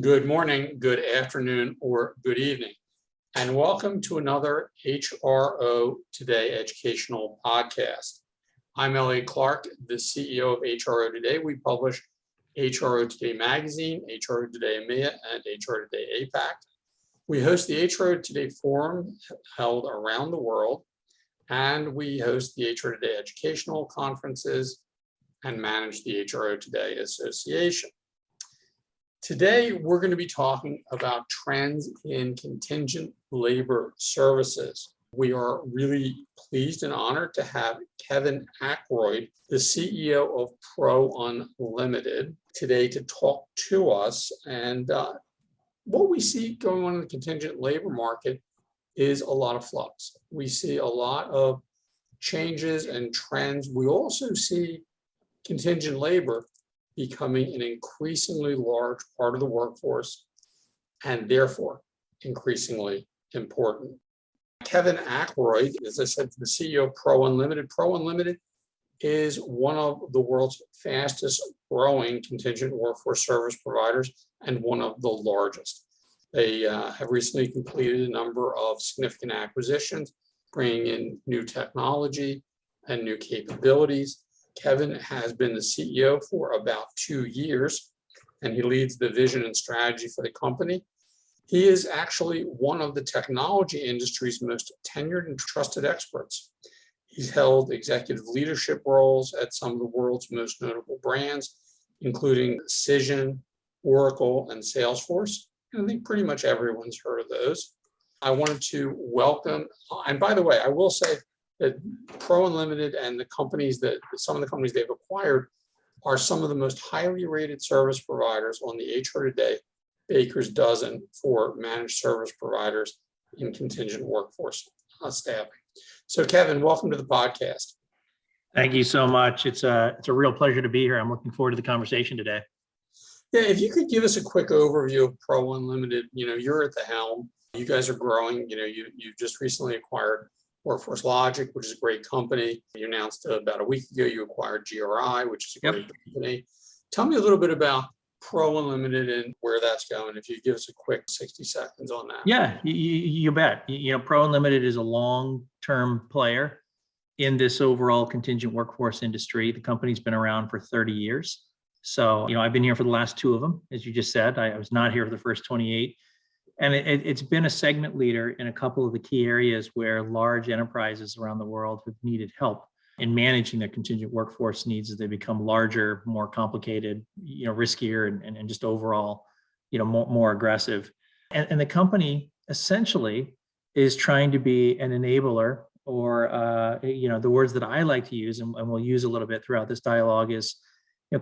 Good morning, good afternoon, or good evening, and welcome to another HRO Today educational podcast. I'm Elliot Clark, the CEO of HRO Today. We publish HRO Today Magazine, HRO Today EMEA, and HRO Today APAC. We host the HRO Today Forum held around the world, and we host the HRO Today educational conferences and manage the HRO Today Association. Today, we're going to be talking about trends in contingent labor services. We are really pleased and honored to have Kevin Akeroyd, the CEO of Pro Unlimited, today to talk to us. And what we see going on in the contingent labor market is a lot of flux. We see a lot of changes and trends. We also see contingent labor becoming an increasingly large part of the workforce and therefore increasingly important. Kevin Akeroyd, as I said, the CEO of Pro Unlimited. Pro Unlimited is one of the world's fastest growing contingent workforce service providers and one of the largest. They have recently completed a number of significant acquisitions, bringing in new technology and new capabilities. Kevin has been the CEO for about 2 years, and he leads the vision and strategy for the company. He is actually one of the technology industry's most tenured and trusted experts. He's held executive leadership roles at some of the world's most notable brands, including Cision, Oracle, and Salesforce. And I think pretty much everyone's heard of those. I wanted to welcome, and by the way, I will say, that Pro Unlimited and the companies some of the companies they've acquired are some of the most highly rated service providers on the HR Today Baker's Dozen for managed service providers in contingent workforce staffing. So Kevin, welcome to the podcast. Thank you so much. It's a real pleasure to be here. I'm looking forward to the conversation today. Yeah, if you could give us a quick overview of Pro Unlimited. You're at the helm. You guys are growing. You just recently acquired Workforce Logic, which is a great company. You announced about a week ago you acquired GRI, which is a great company. Tell me a little bit about Pro Unlimited and where that's going. If you give us a quick 60 seconds on that. Yeah, you bet. Pro Unlimited is a long-term player in this overall contingent workforce industry. The company's been around for 30 years. So, I've been here for the last 2 of them, as you just said. I was not here for the first 28. And it's been a segment leader in a couple of the key areas where large enterprises around the world have needed help in managing their contingent workforce needs as they become larger, more complicated, riskier, and just overall, more aggressive. And the company essentially is trying to be an enabler, or the words that I like to use, and we'll use a little bit throughout this dialogue, is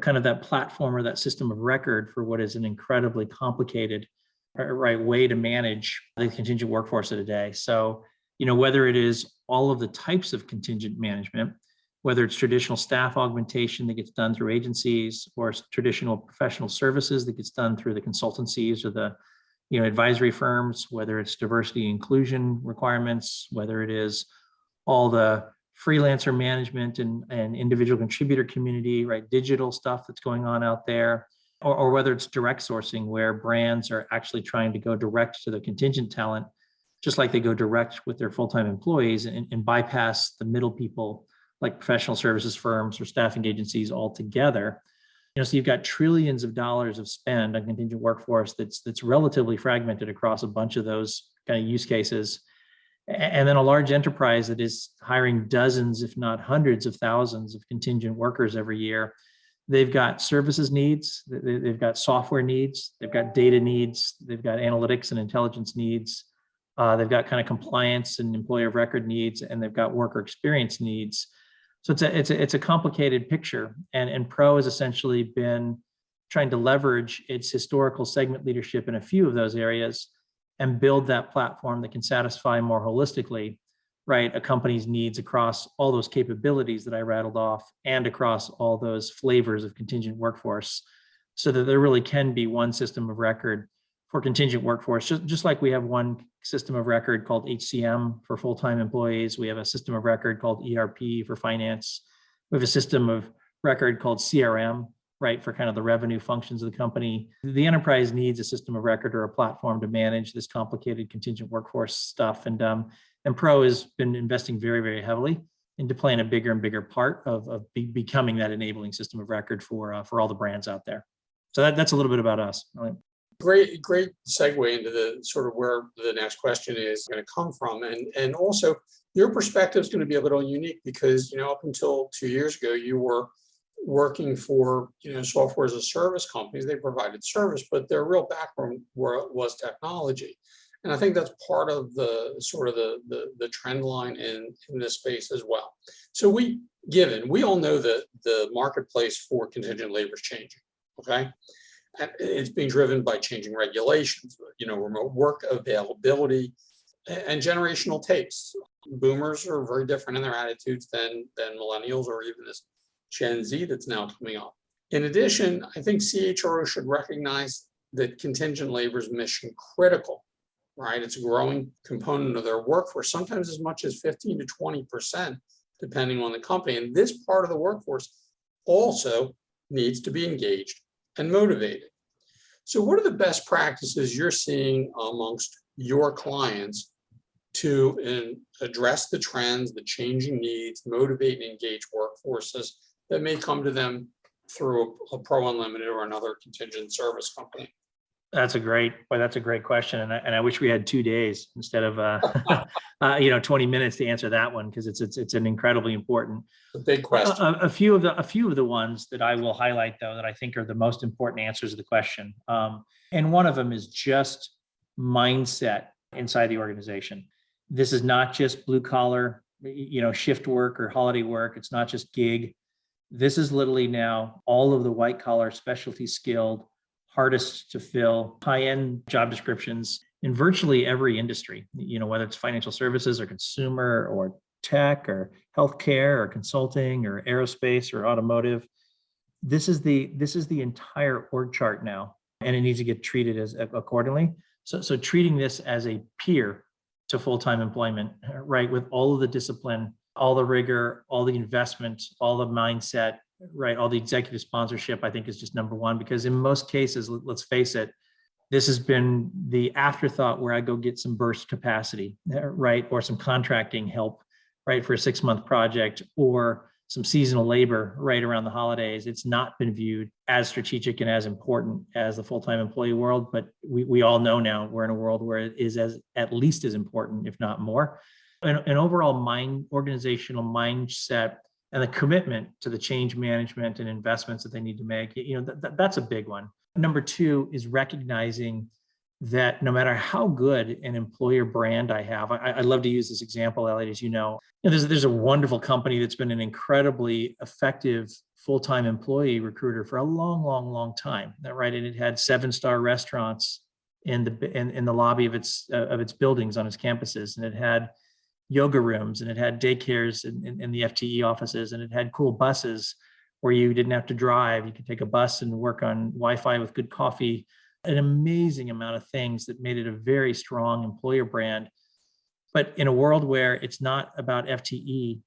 kind of that platform or that system of record for what is an incredibly complicated way to manage the contingent workforce of today. So, whether it is all of the types of contingent management, whether it's traditional staff augmentation that gets done through agencies, or it's traditional professional services that gets done through the consultancies or the advisory firms, whether it's diversity inclusion requirements, whether it is all the freelancer management and individual contributor community, digital stuff that's going on out there, or whether it's direct sourcing, where brands are actually trying to go direct to the contingent talent, just like they go direct with their full-time employees and bypass the middle people like professional services firms or staffing agencies altogether. So you've got trillions of dollars of spend on contingent workforce that's relatively fragmented across a bunch of those kind of use cases. And then a large enterprise that is hiring dozens, if not hundreds of thousands of contingent workers every year. They've got services needs, they've got software needs, they've got data needs, they've got analytics and intelligence needs, they've got kind of compliance and employer of record needs, and they've got worker experience needs. So it's a complicated picture, and Pro has essentially been trying to leverage its historical segment leadership in a few of those areas and build that platform that can satisfy more holistically a company's needs across all those capabilities that I rattled off and across all those flavors of contingent workforce, so that there really can be one system of record for contingent workforce. Just like we have one system of record called HCM for full-time employees, we have a system of record called ERP for finance, we have a system of record called CRM right, for kind of the revenue functions of the company. The enterprise needs a system of record or a platform to manage this complicated contingent workforce stuff. And Pro has been investing very, very heavily into playing a bigger and bigger part of becoming that enabling system of record for all the brands out there. So that's a little bit about us. Great segue into the sort of where the next question is going to come from. And also your perspective is going to be a little unique because, up until 2 years ago, you were working for, software as a service companies. They provided service, but their real background was technology. And I think that's part of the sort of the trend line in this space as well. So we all know that the marketplace for contingent labor is changing, okay? And it's being driven by changing regulations, remote work availability and generational tastes. Boomers are very different in their attitudes than millennials or even this Gen Z that's now coming up. In addition, I think CHRO should recognize that contingent labor is mission critical, right? It's a growing component of their workforce, sometimes as much as 15 to 20%, depending on the company. And this part of the workforce also needs to be engaged and motivated. So what are the best practices you're seeing amongst your clients to address the trends, the changing needs, motivate and engage workforces that may come to them through a Pro Unlimited or another contingent service company? That's a great question. And I wish we had 2 days instead of 20 minutes to answer that one, because it's an incredibly important. A big question. A few of the ones that I will highlight, though, that I think are the most important answers to the question. And one of them is just mindset inside the organization. This is not just blue collar, shift work or holiday work. It's not just gig. This is literally now all of the white collar, specialty skilled, hardest to fill, high-end job descriptions in virtually every industry, whether it's financial services or consumer or tech or healthcare or consulting or aerospace or automotive. This is the entire org chart now, and it needs to get treated as accordingly. So treating this as a peer to full-time employment, right, with all of the discipline, all the rigor, all the investment, all the mindset, right, all the executive sponsorship, I think is just number one, because in most cases, let's face it, this has been the afterthought where I go get some burst capacity, right, or some contracting help, right, for a 6-month project, or some seasonal labor right around the holidays. It's not been viewed as strategic and as important as the full-time employee world, but we all know now we're in a world where it is at least as important, if not more. An overall organizational mindset and the commitment to the change management and investments that they need to make, that's a big one. Number two is recognizing that no matter how good an employer brand I have, I love to use this example, Elliot, as you know, there's a wonderful company that's been an incredibly effective full-time employee recruiter for a long, long, long time, right? And it had 7-star restaurants in the lobby of its buildings on its campuses, and it had yoga rooms, and it had daycares in the FTE offices, and it had cool buses where you didn't have to drive. You could take a bus and work on Wi-Fi with good coffee. An amazing amount of things that made it a very strong employer brand. But in a world where it's not about FTE,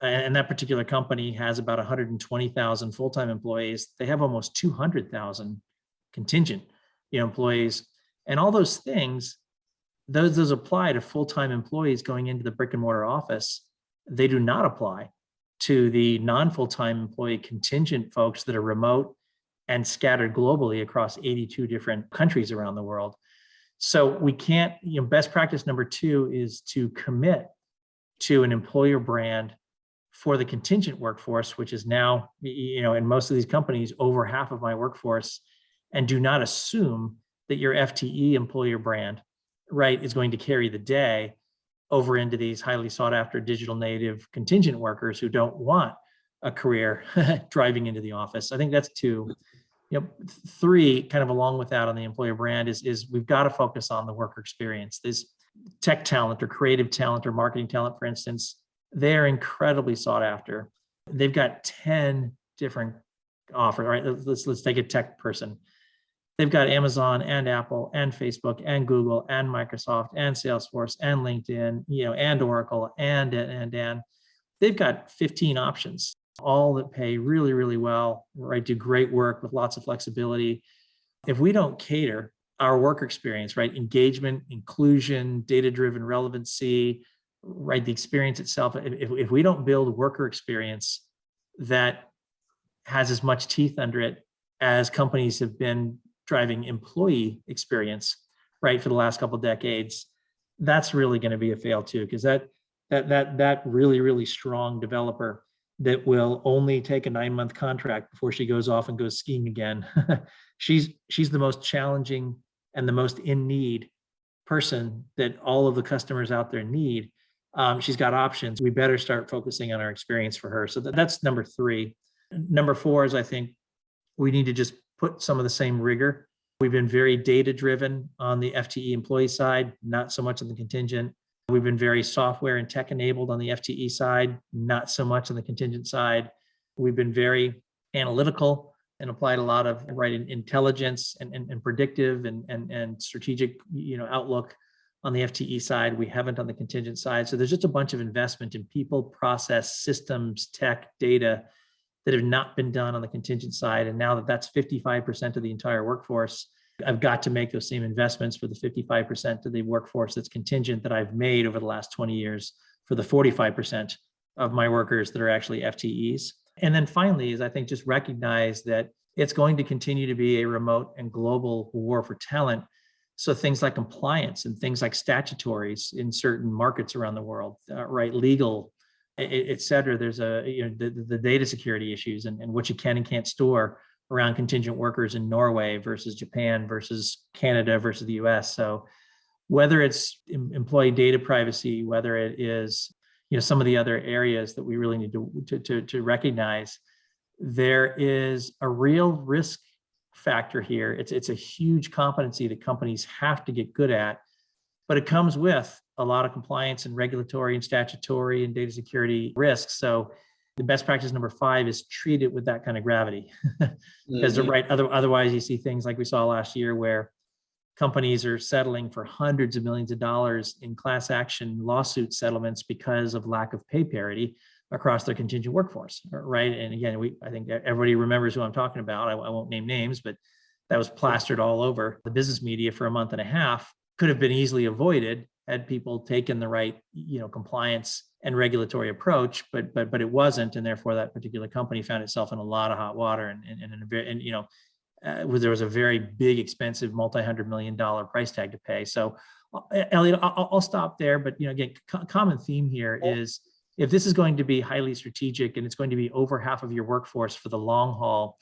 and that particular company has about 120,000 full-time employees, they have almost 200,000 contingent employees. And all those things, those apply to full-time employees going into the brick and mortar office. They do not apply to the non-full-time employee contingent folks that are remote and scattered globally across 82 different countries around the world. So we can't, best practice number 2 is to commit to an employer brand for the contingent workforce, which is now, in most of these companies, over half of my workforce, and do not assume that your FTE employer brand, right, is going to carry the day over into these highly sought after digital native contingent workers who don't want a career driving into the office. I think that's 2. 3, kind of along with that on the employer brand is we've got to focus on the worker experience. This tech talent or creative talent or marketing talent, for instance, they're incredibly sought after. They've got 10 different offers, right? Let's take a tech person. They've got Amazon and Apple and Facebook and Google and Microsoft and Salesforce and LinkedIn, and Oracle and they've got 15 options. all that pay really, really well, right? Do great work with lots of flexibility. If we don't cater our worker experience, right? Engagement, inclusion, data-driven relevancy, right? The experience itself. If we don't build worker experience that has as much teeth under it as companies have been driving employee experience, right, for the last couple of decades, that's really going to be a fail too, because that really, really strong developer that will only take a 9-month contract before she goes off and goes skiing again. she's the most challenging and the most in need person that all of the customers out there need. She's got options. We better start focusing on our experience for her. So that's number 3. Number 4 is, I think we need to just put some of the same rigor. We've been very data driven on the FTE employee side, not so much on the contingent. We've been very software and tech enabled on the FTE side, not so much on the contingent side. We've been very analytical and applied a lot of intelligence and predictive and strategic, outlook on the FTE side. We haven't on the contingent side. So there's just a bunch of investment in people, process, systems, tech, data that have not been done on the contingent side. And now that that's 55% of the entire workforce, I've got to make those same investments for the 55% of the workforce that's contingent that I've made over the last 20 years for the 45% of my workers that are actually FTEs. And then finally is, I think, just recognize that it's going to continue to be a remote and global war for talent. So things like compliance and things like statutories in certain markets around the world, right, legal, et cetera. There's the data security issues and what you can and can't store around contingent workers in Norway versus Japan versus Canada versus the US. So whether it's employee data privacy, whether it is some of the other areas that we really need to recognize, there is a real risk factor here. It's a huge competency that companies have to get good at, but it comes with a lot of compliance and regulatory and statutory and data security risks. So the best practice number 5 is treat it with that kind of gravity. Because otherwise you see things like we saw last year where companies are settling for hundreds of millions of dollars in class action lawsuit settlements because of lack of pay parity across their contingent workforce, right? And again, I think everybody remembers who I'm talking about. I won't name names, but that was plastered all over the business media for a month and a half. Could have been easily avoided had people taken the right, compliance and regulatory approach, but it wasn't, and therefore that particular company found itself in a lot of hot water, there was a very big, expensive, multi-$100-million price tag to pay. So, Elliot, I'll stop there, but again, common theme here is if this is going to be highly strategic and it's going to be over half of your workforce for the long haul,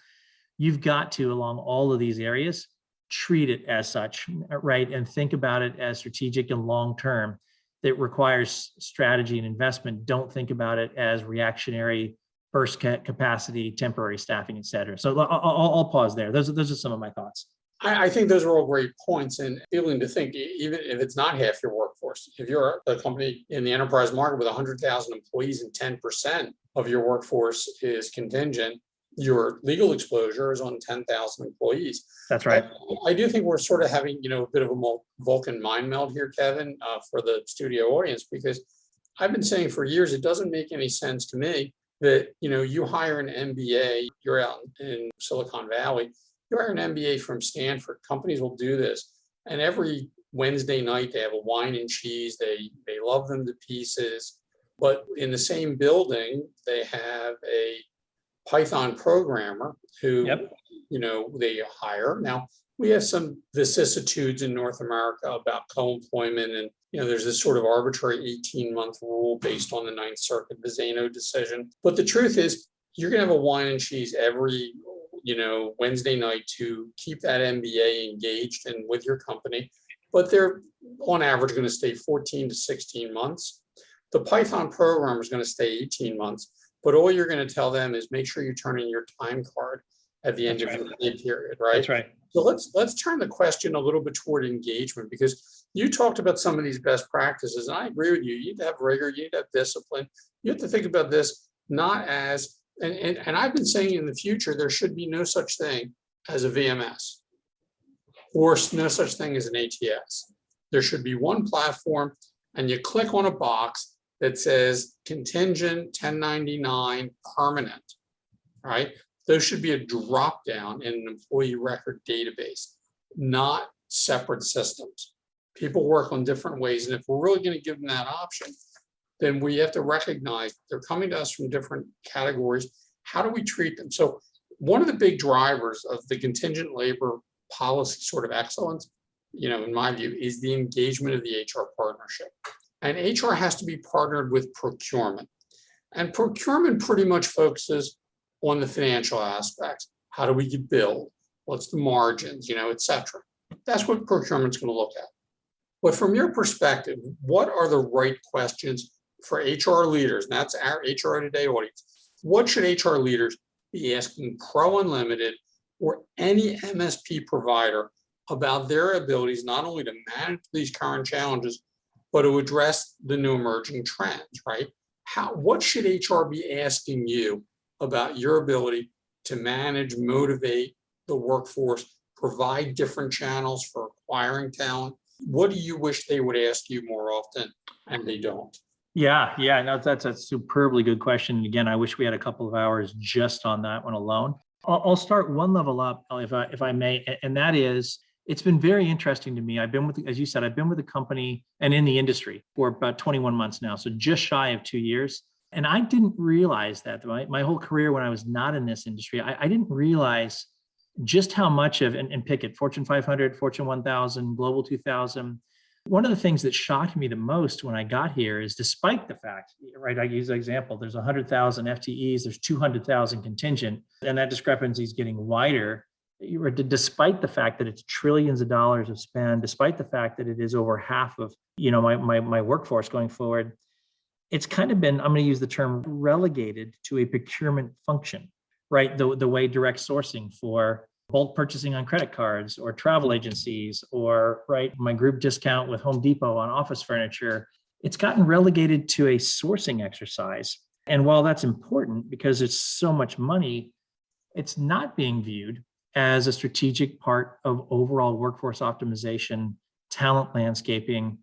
you've got to, along all of these areas, treat it as such, right? And think about it as strategic and long-term. That requires strategy and investment. Don't think about it as reactionary, burst capacity, temporary staffing, et cetera. So I'll pause there. Those are some of my thoughts. I think those are all great points, and feeling to think, even if it's not half your workforce, if you're a company in the enterprise market with 100,000 employees and 10% of your workforce is contingent, your legal exposure is on 10,000 employees. That's right. I do think we're sort of having, a bit of a Vulcan mind meld here, Kevin, for the studio audience, because I've been saying for years, it doesn't make any sense to me that, you hire an MBA, you're out in Silicon Valley, you hire an MBA from Stanford, companies will do this. And every Wednesday night, they have a wine and cheese, they love them to pieces. But in the same building, they have a Python programmer who, they hire. Now, we have some vicissitudes in North America about co-employment, and there's this sort of arbitrary 18-month rule based on the Ninth Circuit Vizeno decision. But the truth is, you're going to have a wine and cheese every Wednesday night to keep that MBA engaged and with your company. But they're on average going to stay 14 to 16 months. The Python programmer is going to stay 18 months. But all you're going to tell them is make sure you turn in your time card at the end of your pay period, right? That's right. So let's turn the question a little bit toward engagement, because you talked about some of these best practices, and I agree with you. You need to have rigor, you need to have discipline. You have to think about this not as, and I've been saying in the future, there should be no such thing as a VMS or no such thing as an ATS. There should be one platform, and you click on a box, that says contingent 1099 permanent, right? Those should be a drop down in an employee record database, not separate systems. People work on different ways. And if we're really going to give them that option, then we have to recognize they're coming to us from different categories. How do we treat them? So one of the big drivers of the contingent labor policy sort of excellence, in my view, is the engagement of the HR partnership. And HR has to be partnered with procurement. And procurement pretty much focuses on the financial aspects. How do we get billed? What's the margins, et cetera. That's what procurement's going to look at. But from your perspective, what are the right questions for HR leaders? And that's our HR Today audience. What should HR leaders be asking Pro Unlimited or any MSP provider about their abilities, not only to manage these current challenges, but to address the new emerging trends, right? What should HR be asking you about your ability to manage, motivate the workforce, provide different channels for acquiring talent? What do you wish they would ask you more often and they don't? Yeah, no, that's a superbly good question. Again, I wish we had a couple of hours just on that one alone. I'll start one level up, if I may, and that is, it's been very interesting to me. I've been with, as you said, I've been with the company and in the industry for about 21 months now, so just shy of 2 years. And I didn't realize that my whole career when I was not in this industry, I didn't realize just how much of, and pick it, Fortune 500, Fortune 1000, Global 2000. One of the things that shocked me the most when I got here is despite the fact, right, I use an example, there's 100,000 FTEs, there's 200,000 contingent, and that discrepancy is getting wider. Despite the fact that it's trillions of dollars of spend, despite the fact that it is over half of, my workforce going forward, it's kind of been, I'm going to use the term, relegated to a procurement function, right? The way direct sourcing for bulk purchasing on credit cards or travel agencies, or right, my group discount with Home Depot on office furniture, it's gotten relegated to a sourcing exercise. And while that's important because it's so much money, it's not being viewed as a strategic part of overall workforce optimization, talent landscaping,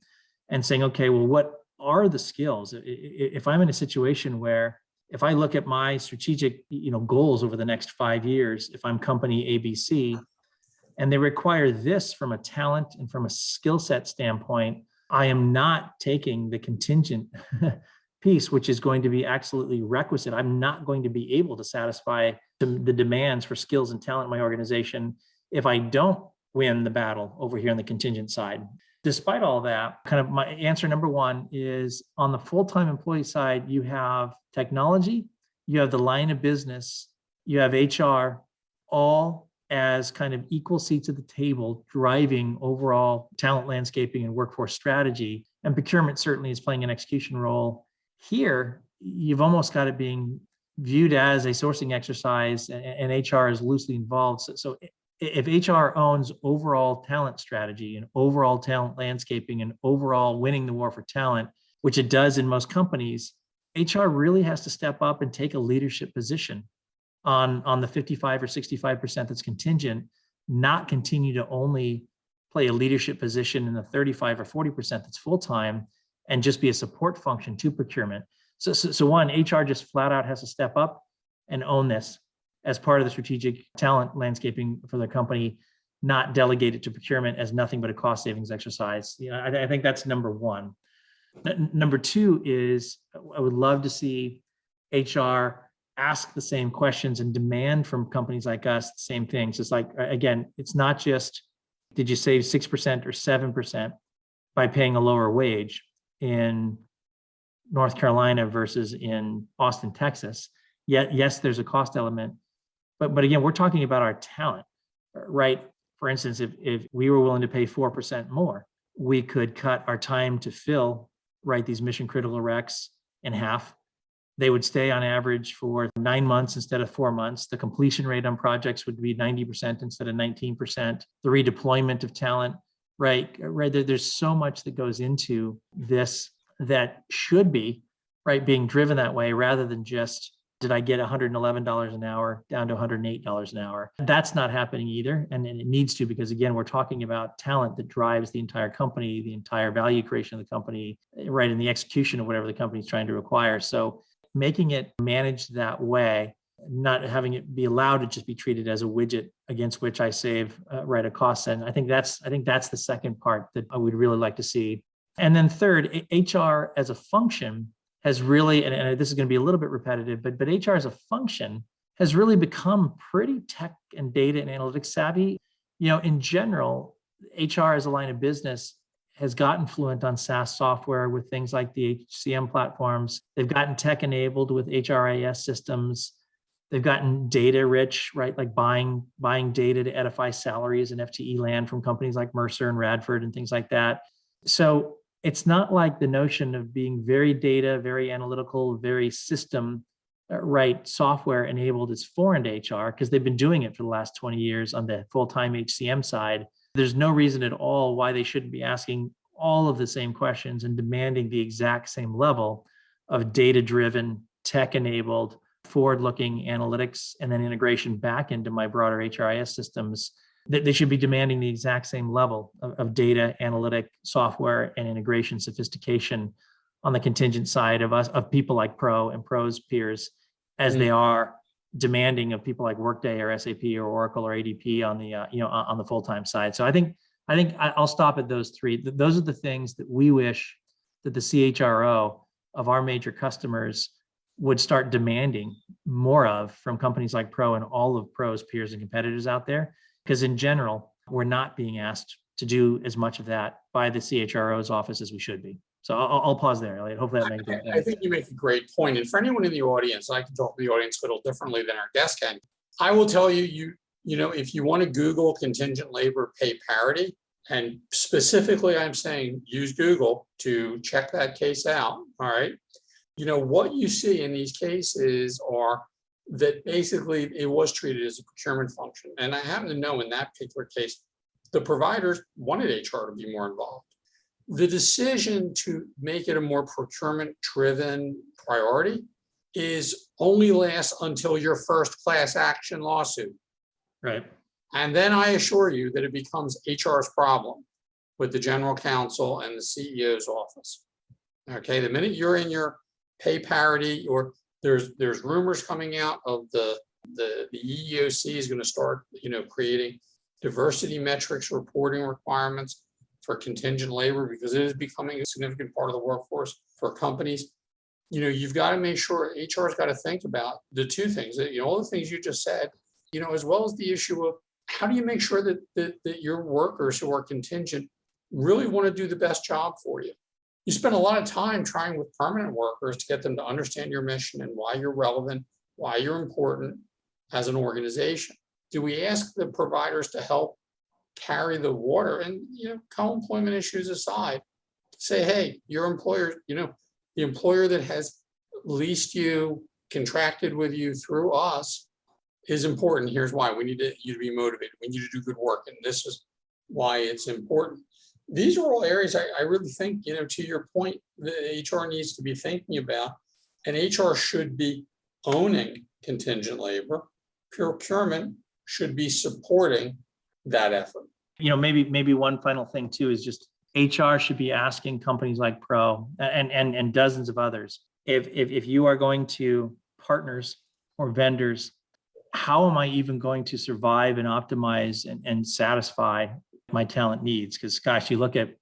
and saying, okay, well, what are the skills? If I'm in a situation where, if I look at my strategic, goals over the next 5 years, if I'm company ABC, and they require this from a talent and from a skill set standpoint, I am not taking the contingent piece, which is going to be absolutely requisite. I'm not going to be able to satisfy the demands for skills and talent in my organization if I don't win the battle over here on the contingent side. Despite all that, kind of my answer number one is on the full-time employee side, you have technology, you have the line of business, you have HR, all as kind of equal seats at the table, driving overall talent landscaping and workforce strategy. And procurement certainly is playing an execution role. Here, you've almost got it being viewed as a sourcing exercise, and HR is loosely involved. So if HR owns overall talent strategy and overall talent landscaping and overall winning the war for talent, which it does in most companies, HR really has to step up and take a leadership position on the 55 or 65% that's contingent, not continue to only play a leadership position in the 35 or 40% that's full-time and just be a support function to procurement. So one, HR just flat out has to step up and own this as part of the strategic talent landscaping for the company, not delegate it to procurement as nothing but a cost savings exercise. I think that's number one. Number two is I would love to see HR ask the same questions and demand from companies like us the same things. It's like, again, it's not just, did you save 6% or 7% by paying a lower wage in North Carolina versus in Austin, Texas? Yet, yes, there's a cost element. But again, we're talking about our talent, right? For instance, if we were willing to pay 4% more, we could cut our time to fill, right, these mission critical recs in half. They would stay on average for 9 months instead of 4 months. The completion rate on projects would be 90% instead of 19%. The redeployment of talent, right? There's so much that goes into this that should be, right, being driven that way rather than just Did I get $111 an hour down to $108 an hour? That's not happening either. And it needs to, because again, we're talking about talent that drives the entire company, the entire value creation of the company, right, in the execution of whatever the company is trying to require. So making it managed that way, not having it be allowed to just be treated as a widget against which I save right a cost. And I think that's the second part that I would really like to see. And then third, HR as a function has really, and this is going to be a little bit repetitive, but HR as a function has really become pretty tech and data and analytics savvy. In general, HR as a line of business has gotten fluent on SaaS software with things like the HCM platforms. They've gotten tech enabled with HRIS systems. They've gotten data rich, right? Like buying data to edify salaries and FTE land from companies like Mercer and Radford and things like that. So it's not like the notion of being very data, very analytical, very system, right, software enabled is foreign to HR, because they've been doing it for the last 20 years on the full-time HCM side. There's no reason at all why they shouldn't be asking all of the same questions and demanding the exact same level of data-driven, tech-enabled, forward-looking analytics and then integration back into my broader HRIS systems. That they should be demanding the exact same level of data, analytic, software, and integration sophistication on the contingent side of people like Pro and Pro's peers, as they are demanding of people like Workday or SAP or Oracle or ADP on the on the full-time side. So I think I'll stop at those three. Those are the things that we wish that the CHRO of our major customers would start demanding more of from companies like Pro and all of Pro's peers and competitors out there. Because in general, we're not being asked to do as much of that by the CHRO's office as we should be. So I'll pause there, Elliot. Hopefully that makes sense. I think you make a great point. And for anyone in the audience, I can talk to the audience a little differently than our guest can. I will tell you, if you want to Google contingent labor pay parity, and specifically I'm saying use Google to check that case out, all right? What you see in these cases are that basically it was treated as a procurement function. And I happen to know in that particular case, the providers wanted HR to be more involved. The decision to make it a more procurement-driven priority is only lasts until your first class action lawsuit. Right. And then I assure you that it becomes HR's problem with the general counsel and the CEO's office. Okay, the minute you're in your pay parity, or there's rumors coming out of the EEOC is going to start, creating diversity metrics reporting requirements for contingent labor, because it is becoming a significant part of the workforce for companies. You've got to make sure HR's got to think about the two things, all the things you just said, as well as the issue of how do you make sure that your workers who are contingent really want to do the best job for you. You spend a lot of time trying with permanent workers to get them to understand your mission and why you're relevant, why you're important as an organization. Do we ask the providers to help carry the water? And, co-employment issues aside, say, hey, your employer, the employer that has leased you, contracted with you through us is important. Here's why. We need you to be motivated. We need you to do good work. And this is why it's important. These are all areas I really think, to your point, the HR needs to be thinking about, and HR should be owning contingent labor. Procurement should be supporting that effort. Maybe one final thing too is just HR should be asking companies like Pro and dozens of others, if you are going to partners or vendors, how am I even going to survive and optimize and satisfy my talent needs? Because gosh, you look at,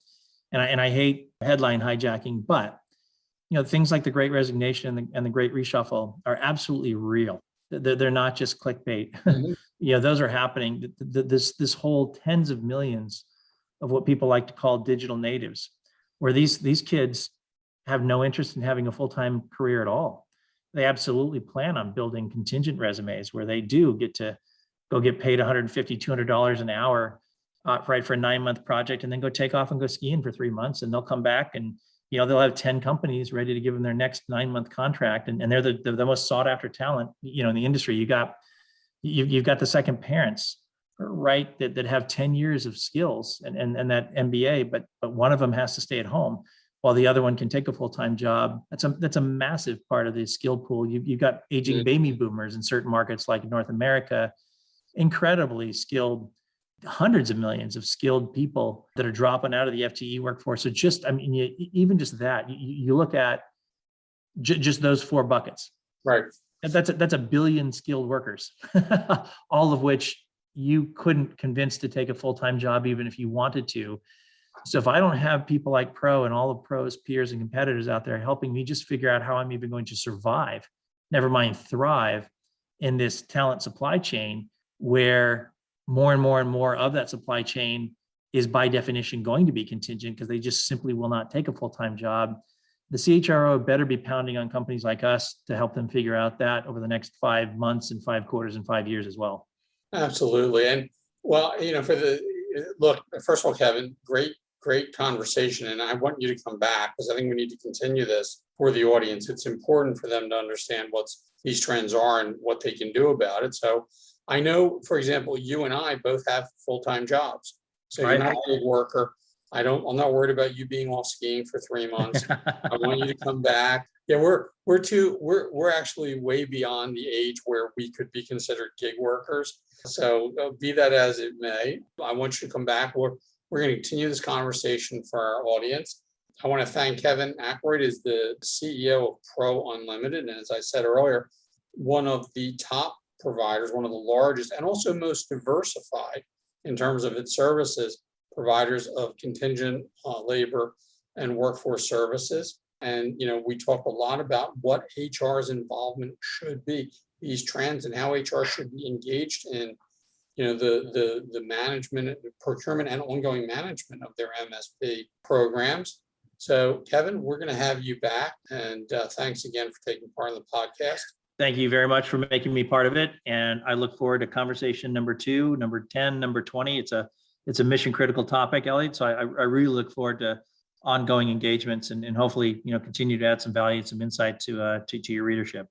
and I hate headline hijacking, but things like the Great Resignation and the Great Reshuffle are absolutely real. They're not just clickbait. Mm-hmm. Those are happening. This whole tens of millions of what people like to call digital natives, where these kids have no interest in having a full-time career at all. They absolutely plan on building contingent resumes where they do get to go get paid $150, $200 an hour, right, for a 9-month project, and then go take off and go skiing for 3 months, and they'll come back and they'll have 10 companies ready to give them their next 9-month contract, and they're the most sought after talent in the industry. You've got the second parents, right, that have 10 years of skills and that MBA, but one of them has to stay at home. while the other one can take a full-time job. That's a massive part of the skill pool. You've got aging baby boomers in certain markets like North America, incredibly skilled, hundreds of millions of skilled people that are dropping out of the FTE workforce. So even just that, you look at just those four buckets. Right. That's a billion skilled workers, all of which you couldn't convince to take a full-time job even if you wanted to. So if I don't have people like Pro and all of Pro's peers and competitors out there helping me just figure out how I'm even going to survive, never mind thrive in this talent supply chain, where more and more and more of that supply chain is by definition going to be contingent because they just simply will not take a full-time job. The CHRO better be pounding on companies like us to help them figure out that over the next 5 months and 5 quarters and 5 years as well. Absolutely. And well, look, first of all, Kevin, great conversation. And I want you to come back because I think we need to continue this for the audience. It's important for them to understand what these trends are and what they can do about it. So I know, for example, you and I both have full-time jobs. So you're not a gig worker. I'm not worried about you being off skiing for 3 months. I want you to come back. Yeah, we're actually way beyond the age where we could be considered gig workers. So be that as it may, I want you to come back. We're going to continue this conversation for our audience. I want to thank Kevin Akeroyd, is the CEO of Pro Unlimited. And as I said earlier, one of the top providers, one of the largest and also most diversified in terms of its services, providers of contingent labor and workforce services. And, we talk a lot about what HR's involvement should be, these trends, and how HR should be engaged in, the management, procurement, and ongoing management of their MSP programs. So, Kevin, we're going to have you back. And thanks again for taking part in the podcast. Thank you very much for making me part of it. And I look forward to conversation number 2, number 10, number 20. It's a mission critical topic, Elliot. So I really look forward to ongoing engagements and hopefully, continue to add some value and some insight to your readership.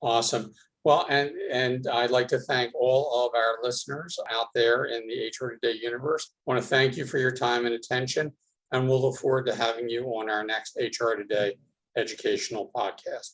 Awesome. Well, and I'd like to thank all of our listeners out there in the HR Today universe. I want to thank you for your time and attention, and we'll look forward to having you on our next HR Today educational podcast.